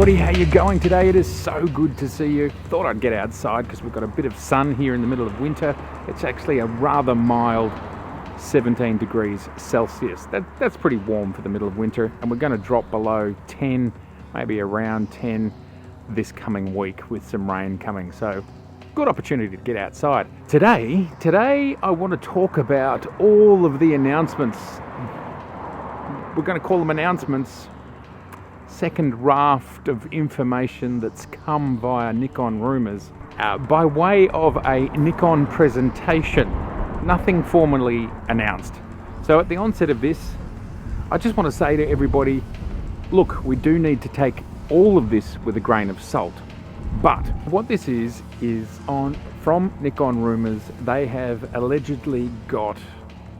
everybody, how you going today? It is so good to see you. Thought I'd get outside because we've got a bit of sun here in the middle of winter. It's actually a rather mild 17 degrees Celsius. That's pretty warm for the middle of winter, and we're going to drop below 10, maybe around 10 this coming week with some rain coming. So good opportunity to get outside. Today I want to talk about all of the announcements. We're going to call them announcements. Second raft of information that's come via Nikon rumors by way of a Nikon presentation. Nothing formally announced. So at the onset of this, I just want to say to everybody, look, we do need to take all of this with a grain of salt. But what this is from Nikon rumors. They have allegedly got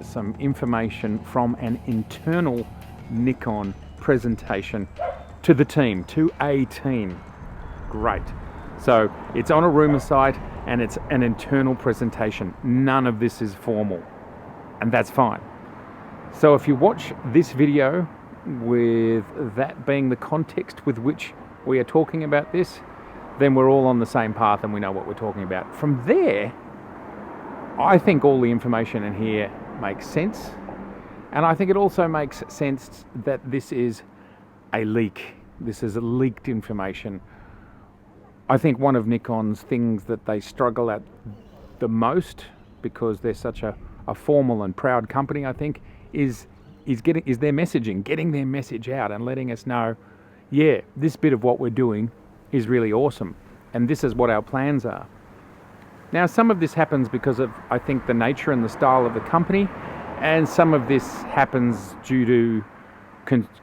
some information from an internal Nikon presentation to the team, to a team. Great. So it's on a rumor site and it's an internal presentation. None of this is formal, and that's fine. So if you watch this video with that being the context with which we are talking about this, then we're all on the same path and we know what we're talking about. From there, I think all the information in here makes sense. And I think it also makes sense that this is a leak. This is a leaked information. I think one of Nikon's things that they struggle at the most, because they're such a formal and proud company, I think, is their messaging, getting their message out and letting us know, yeah, this bit of what we're doing is really awesome, and this is what our plans are. Now, some of this happens because of, I think, the nature and the style of the company, and some of this happens due to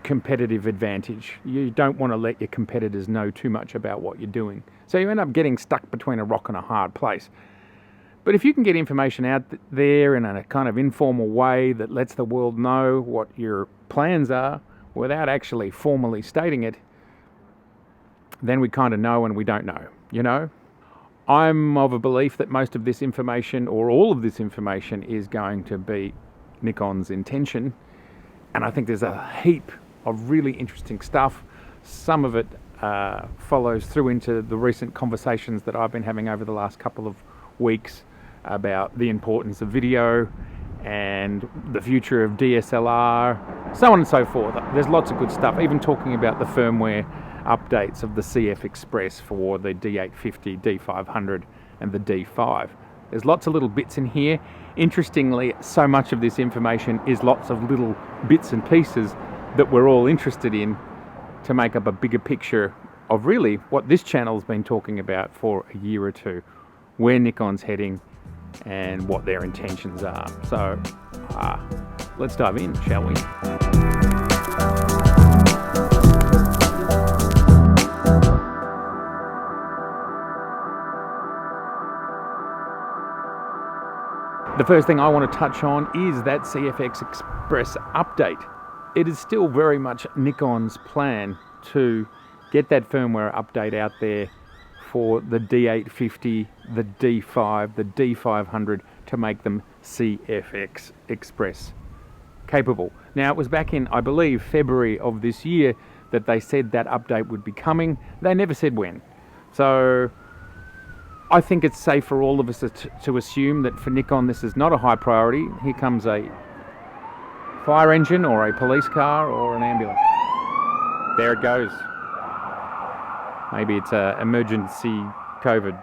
competitive advantage. You don't want to let your competitors know too much about what you're doing. So you end up getting stuck between a rock and a hard place. But if you can get information out there in a kind of informal way that lets the world know what your plans are without actually formally stating it, then we kind of know and we don't know, you know? I'm of a belief that most of this information, or all of this information, is going to be Nikon's intention. And I think there's a heap of really interesting stuff. Some of it follows through into the recent conversations that I've been having over the last couple of weeks about the importance of video and the future of DSLR, so on and so forth. There's lots of good stuff, even talking about the firmware updates of the CF Express for the D850, D500 and the D5. There's lots of little bits in here. Interestingly, so much of this information is lots of little bits and pieces that we're all interested in to make up a bigger picture of really what this channel's been talking about for a year or two, where Nikon's heading and what their intentions are. So let's dive in, shall we? The first thing I want to touch on is that CFX Express update. It is still very much Nikon's plan to get that firmware update out there for the D850, the D5, the D500 to make them CFX Express capable. Now, it was back in, I believe, February of this year that they said that update would be coming. They never said when. So I think it's safe for all of us to assume that for Nikon this is not a high priority. Here comes a fire engine or a police car or an ambulance. There it goes. Maybe it's an emergency COVID.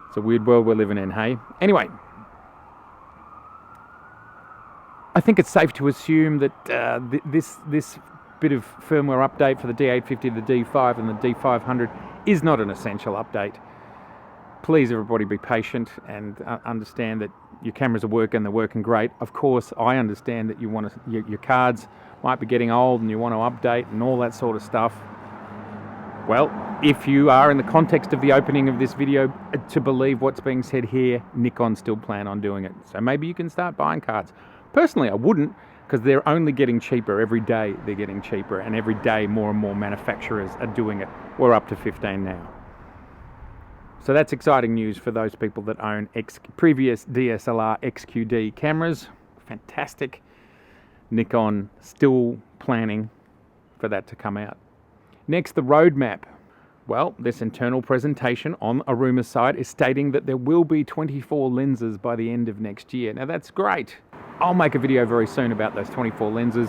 It's a weird world we're living in, hey? Anyway, I think it's safe to assume that this bit of firmware update for the D850, the D5 and the D500 is not an essential update. Please, everybody, be patient and understand that your cameras are working, they're working great. Of course, I understand that you want your cards might be getting old and you want to update and all that sort of stuff. Well, if you are in the context of the opening of this video to believe what's being said here, Nikon still plan on doing it. So maybe you can start buying cards. Personally, I wouldn't, because they're only getting cheaper. Every day they're getting cheaper, and every day more and more manufacturers are doing it. We're up to 15 now. So that's exciting news for those people that own previous DSLR XQD cameras. Fantastic. Nikon still planning for that to come out. Next, the roadmap. Well, this internal presentation on Aruma's side is stating that there will be 24 lenses by the end of next year. Now that's great. I'll make a video very soon about those 24 lenses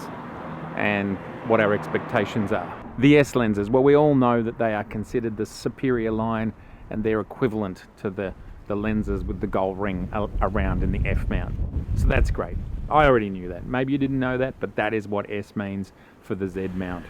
and what our expectations are. The S lenses, well, we all know that they are considered the superior line and they're equivalent to the lenses with the gold ring around in the F mount. So that's great. I already knew that. Maybe you didn't know that, but that is what S means for the Z mount.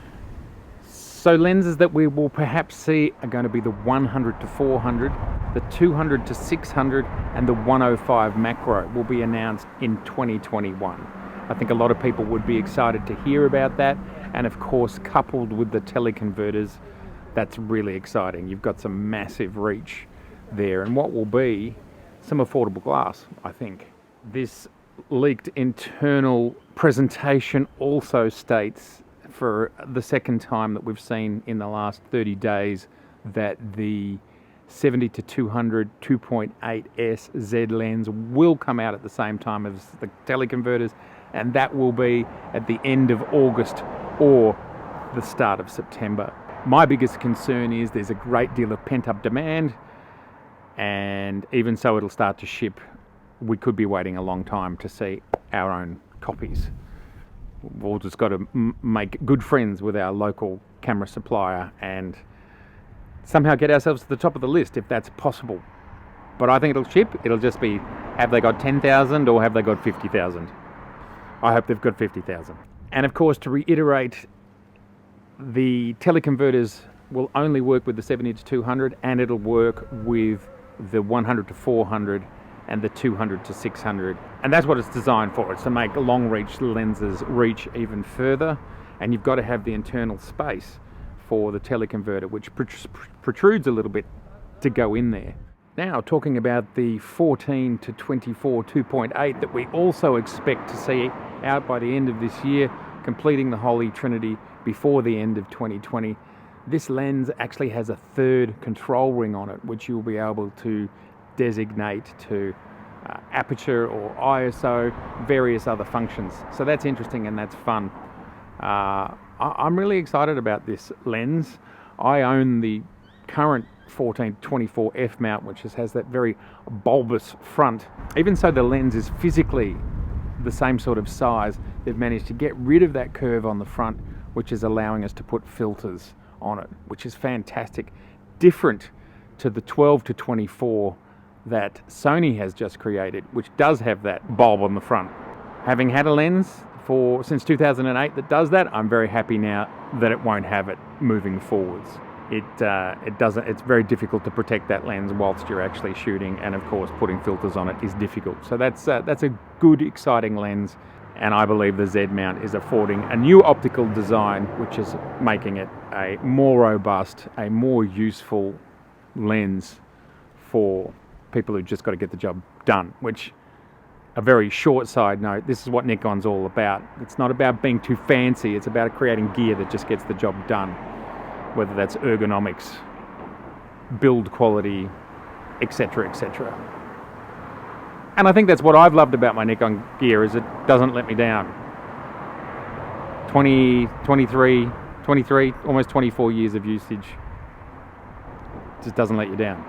So lenses that we will perhaps see are going to be the 100 to 400, the 200 to 600, and the 105 macro will be announced in 2021. I think a lot of people would be excited to hear about that, and of course coupled with the teleconverters, that's really exciting. You've got some massive reach there, and what will be some affordable glass, I think. This leaked internal presentation also states, for the second time that we've seen in the last 30 days, that the 70 to 200 2.8S Z lens will come out at the same time as the teleconverters, and that will be at the end of August or the start of September. My biggest concern is there's a great deal of pent-up demand, and even so it'll start to ship, we could be waiting a long time to see our own copies. We've just got to make good friends with our local camera supplier and somehow get ourselves to the top of the list if that's possible. But I think it'll ship. It'll just be, have they got 10,000 or have they got 50,000? I hope they've got 50,000. And of course, to reiterate, the teleconverters will only work with the 70 to 200, and it'll work with the 100 to 400 and the 200 to 600, and that's what it's designed for. It's to make long reach lenses reach even further, and you've got to have the internal space for the teleconverter, which protrudes a little bit, to go in there. Now, talking about the 14 to 24 2.8 that we also expect to see out by the end of this year, completing the Holy Trinity before the end of 2020. This lens actually has a third control ring on it, which you'll be able to designate to aperture or ISO, various other functions. So that's interesting and that's fun. I'm really excited about this lens. I own the current 14-24 f mount, which has that very bulbous front. Even so, the lens is physically the same sort of size. They've managed to get rid of that curve on the front, which is allowing us to put filters on it, which is fantastic. Different to the 12 to 24 that Sony has just created, which does have that bulb on the front. Having had a lens since 2008 that does that, I'm very happy now that it won't have it moving forwards. It doesn't. It's very difficult to protect that lens whilst you're actually shooting, and of course putting filters on it is difficult. So that's a good, exciting lens, and I believe the Z mount is affording a new optical design, which is making it a more robust, a more useful lens for people who just got to get the job done. Which, a very short side note, this is what Nikon's all about. It's not about being too fancy, it's about creating gear that just gets the job done, whether that's ergonomics, build quality, etc., etc. And I think that's what I've loved about my Nikon gear, is it doesn't let me down. 23, almost 24 years of usage, just doesn't let you down.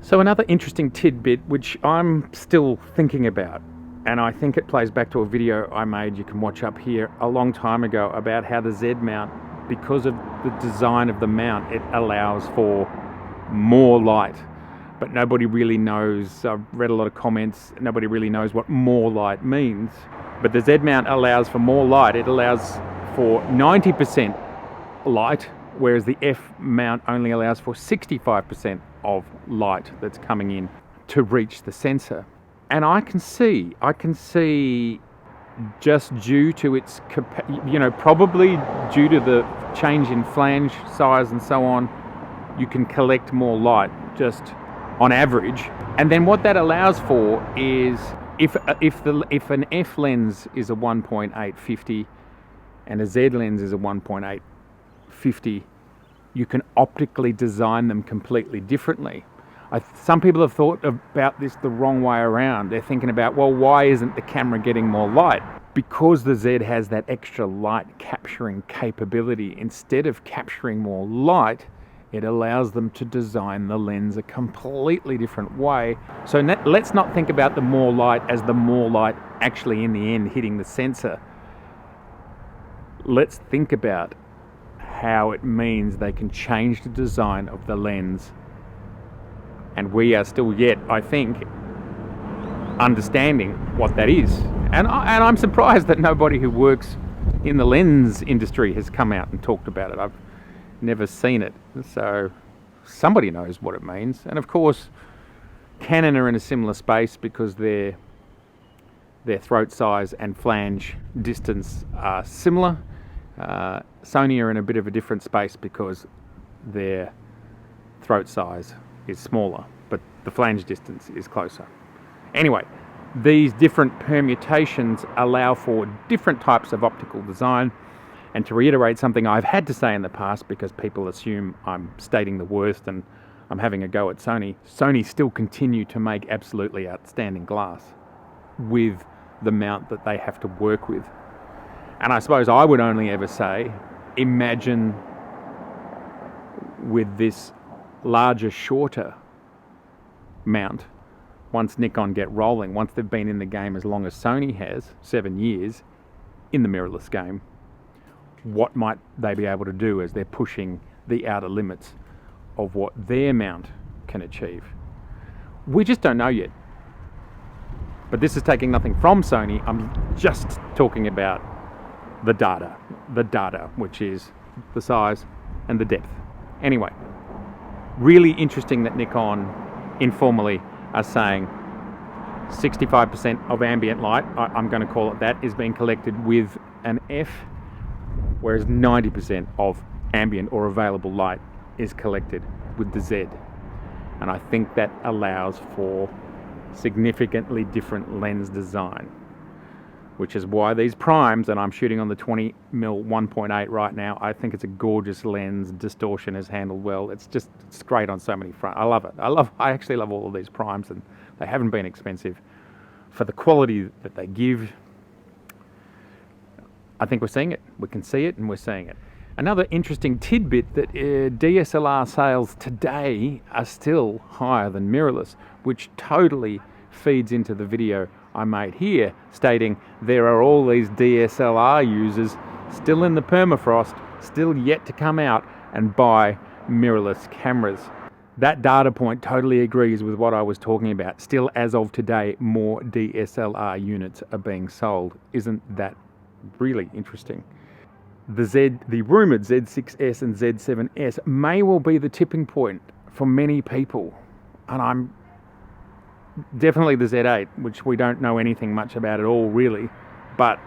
So another interesting tidbit, which I'm still thinking about, and I think it plays back to a video I made, you can watch up here, a long time ago, about how the Z mount, because of the design of the mount, it allows for more light. But nobody really knows, I've read a lot of comments, nobody really knows what more light means. But the Z mount allows for more light. It allows for 90% light, whereas the F mount only allows for 65% of light that's coming in to reach the sensor. And I can see just due to its, probably due to the change in flange size and so on, you can collect more light just on average. And then what that allows for is, if an F lens is a 1.850 and a Z lens is a 1.850, you can optically design them completely differently. Some people have thought about this the wrong way around. They're thinking about, well, why isn't the camera getting more light? because the Z has that extra light capturing capability, instead of capturing more light, it allows them to design the lens a completely different way. So let's not think about the more light as the more light actually in the end hitting the sensor. Let's think about how it means they can change the design of the lens. And we are still yet, I think, understanding what that is. And I'm surprised that nobody who works in the lens industry has come out and talked about it. I've never seen it, so somebody knows what it means. And of course, Canon are in a similar space because their throat size and flange distance are similar. Sony are in a bit of a different space because their throat size is smaller, but the flange distance is closer. Anyway, these different permutations allow for different types of optical design. And to reiterate something I've had to say in the past, because people assume I'm stating the worst and I'm having a go at Sony, Sony still continue to make absolutely outstanding glass with the mount that they have to work with. And I suppose I would only ever say, imagine with this larger, shorter mount, once Nikon get rolling, once they've been in the game as long as Sony has, 7 years, in the mirrorless game, what might they be able to do as they're pushing the outer limits of what their mount can achieve? We just don't know yet. But this is taking nothing from Sony. I'm just talking about the data, which is the size and the depth. Anyway, really interesting that Nikon informally are saying 65% of ambient light, I'm going to call it that, is being collected with an F, whereas 90% of ambient or available light is collected with the Z. And I think that allows for significantly different lens design, which is why these primes, and I'm shooting on the 20mm 1.8 right now, I think it's a gorgeous lens. Distortion is handled well. It's great on so many fronts. I love it. I actually love all of these primes, and they haven't been expensive for the quality that they give. I think we're seeing it. We can see it, and we're seeing it. Another interesting tidbit that DSLR sales today are still higher than mirrorless, which totally feeds into the video I made here, stating there are all these DSLR users still in the permafrost, still yet to come out and buy mirrorless cameras. That data point totally agrees with what I was talking about. Still, as of today, more DSLR units are being sold. Isn't that really interesting? The rumoured Z6S and Z7S may well be the tipping point for many people. And I'm definitely the Z8, which we don't know anything much about at all, really. But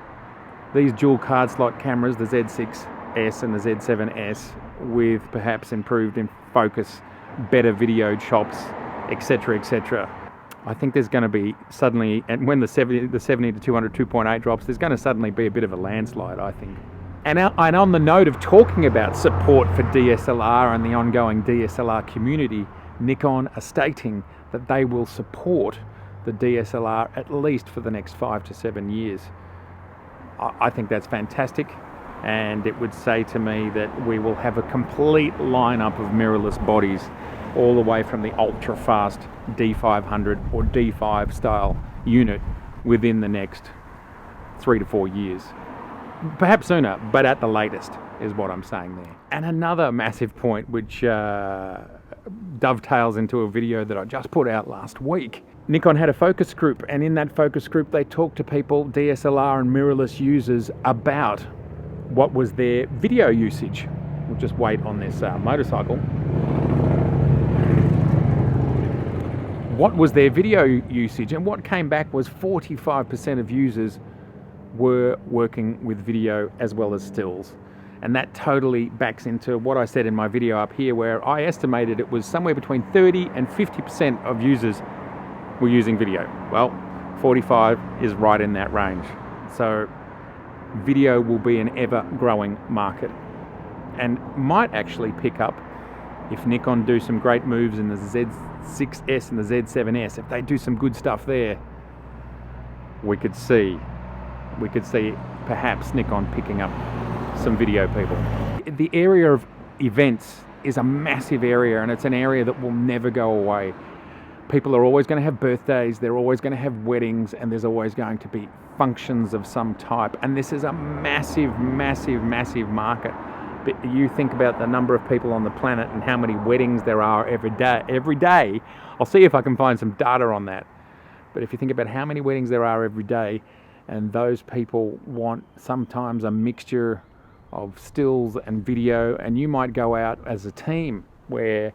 these dual card slot cameras, the Z6S and the Z7S, with perhaps improved in focus, better video chops, etc., etc. I think there's going to be suddenly, and when the 70 to 200 2.8 drops, there's going to suddenly be a bit of a landslide, I think. And on the note of talking about support for DSLR and the ongoing DSLR community, Nikon are stating that they will support the DSLR at least for the next 5 to 7 years. I think that's fantastic, and it would say to me that we will have a complete lineup of mirrorless bodies, all the way from the ultra-fast D500 or D5 style unit within the next 3 to 4 years. Perhaps sooner, but at the latest is what I'm saying there. And another massive point, which dovetails into a video that I just put out last week. Nikon had a focus group, and in that focus group they talked to people, DSLR and mirrorless users, about what was their video usage. We'll just wait on this motorcycle. What was their video usage? And what came back was 45% of users were working with video as well as stills. And that totally backs into what I said in my video up here, where I estimated it was somewhere between 30 and 50% of users were using video. Well, 45 is right in that range. So video will be an ever-growing market, and might actually pick up if Nikon do some great moves in the Z6S and the Z7S. If they do some good stuff there, we could see we could see perhaps Nikon picking up some video people. The area of events is a massive area, and it's an area that will never go away. People are always going to have birthdays, they're always going to have weddings, and there's always going to be functions of some type. And this is a massive, massive, massive market. But you think about the number of people on the planet and how many weddings there are every day. I'll see if I can find some data on that. But if you think about how many weddings there are every day, and those people want sometimes a mixture of stills and video, and you might go out as a team where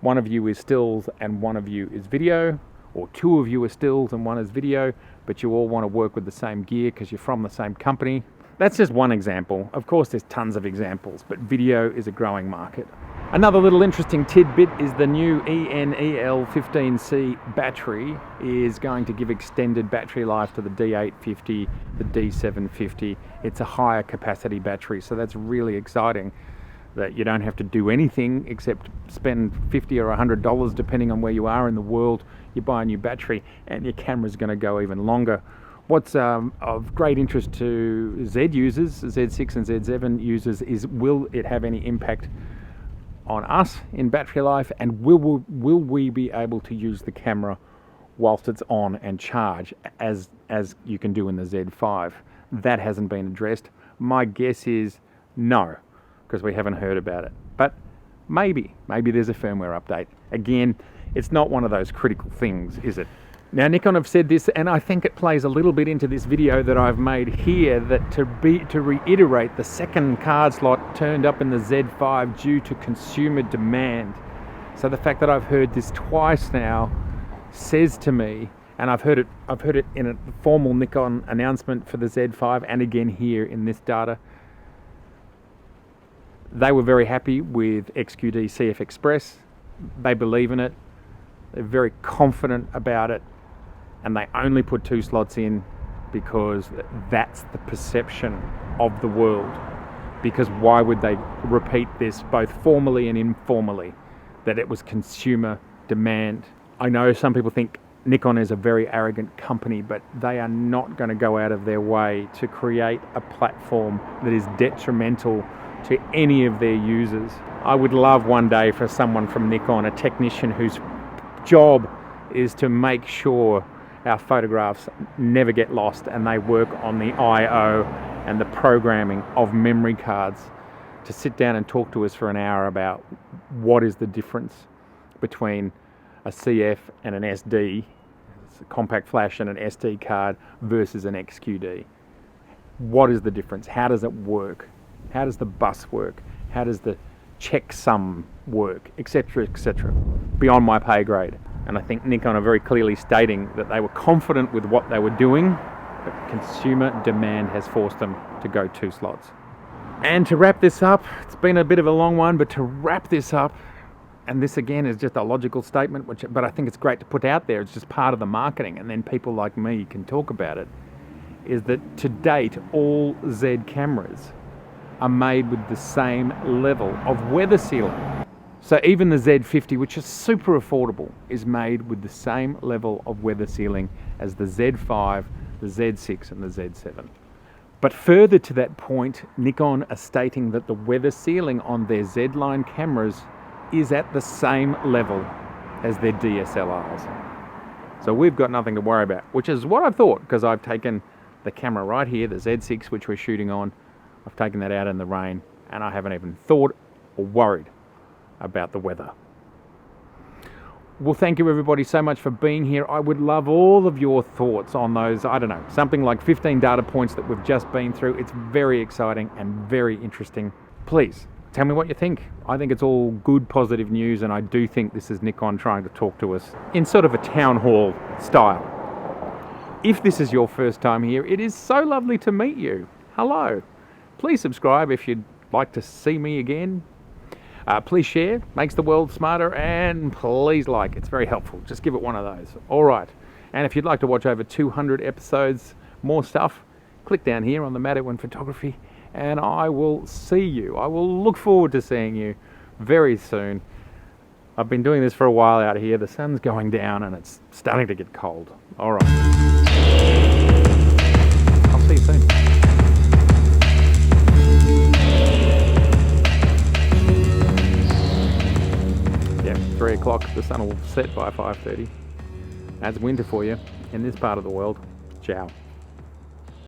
one of you is stills and one of you is video, or two of you are stills and one is video, but you all want to work with the same gear because you're from the same company. That's just one example. Of course, there's tons of examples, but video is a growing market. Another little interesting tidbit is the new ENEL15C battery is going to give extended battery life to the D850, the D750. It's a higher capacity battery, so that's really exciting, that you don't have to do anything except spend $50 or $100 depending on where you are in the world. You buy a new battery and your camera's going to go even longer. What's of great interest to Z users, Z6 and Z7 users, is will it have any impact on us in battery life, and will we be able to use the camera whilst it's on and charge as you can do in the Z5? That hasn't been addressed. My guess is no, because we haven't heard about it. But maybe there's a firmware update. Again, it's not one of those critical things, is it? Now, Nikon have said this, and I think it plays a little bit into this video that I've made here, that to reiterate, the second card slot turned up in the Z5 due to consumer demand. So the fact that I've heard this twice now says to me, and I've heard it in a formal Nikon announcement for the Z5 and again here in this data. They were very happy with XQD CF Express. They believe in it. They're very confident about it. And they only put 2 slots in because that's the perception of the world. Because why would they repeat this both formally and informally, that it was consumer demand? I know some people think Nikon is a very arrogant company, but they are not going to go out of their way to create a platform that is detrimental to any of their users. I would love one day for someone from Nikon, a technician whose job is to make sure our photographs never get lost and they work on the I/O and the programming of memory cards, to sit down and talk to us for an hour about what is the difference between a CF and an SD, a compact flash and an SD card, versus an XQD. What is the difference? How does it work? How does the bus work? How does the checksum work, etc., etc. Beyond my pay grade. And I think Nikon are very clearly stating that they were confident with what they were doing, but consumer demand has forced them to go 2 slots. And to wrap this up, it's been a bit of a long one, but to wrap this up, and this again is just a logical statement, but I think it's great to put out there, it's just part of the marketing, and then people like me can talk about it, is that to date all Z cameras are made with the same level of weather sealing. So even the Z50, which is super affordable, is made with the same level of weather sealing as the Z5, the Z6 and the Z7. But further to that point, Nikon are stating that the weather sealing on their Z-line cameras is at the same level as their DSLRs. So we've got nothing to worry about, which is what I thought, because I've taken the camera right here, the Z6, which we're shooting on, I've taken that out in the rain, and I haven't even thought or worried about the weather. Well, thank you everybody so much for being here. I would love all of your thoughts on those, I don't know, something like 15 data points that we've just been through. It's very exciting and very interesting. Please tell me what you think. I think it's all good, positive news, and I do think this is Nikon trying to talk to us in sort of a town hall style. If this is your first time here, it is so lovely to meet you. Hello. Please subscribe if you'd like to see me again. Please share, makes the world smarter, and please like, it's very helpful. Just give it one of those. All right. And if you'd like to watch over 200 episodes, more stuff, click down here on the Irwin Photography, and I will see you. I will look forward to seeing you very soon. I've been doing this for a while out here. The sun's going down and it's starting to get cold. All right. I'll see you soon. 3 o'clock, the sun will set by 5:30. That's winter for you in this part of the world. Ciao.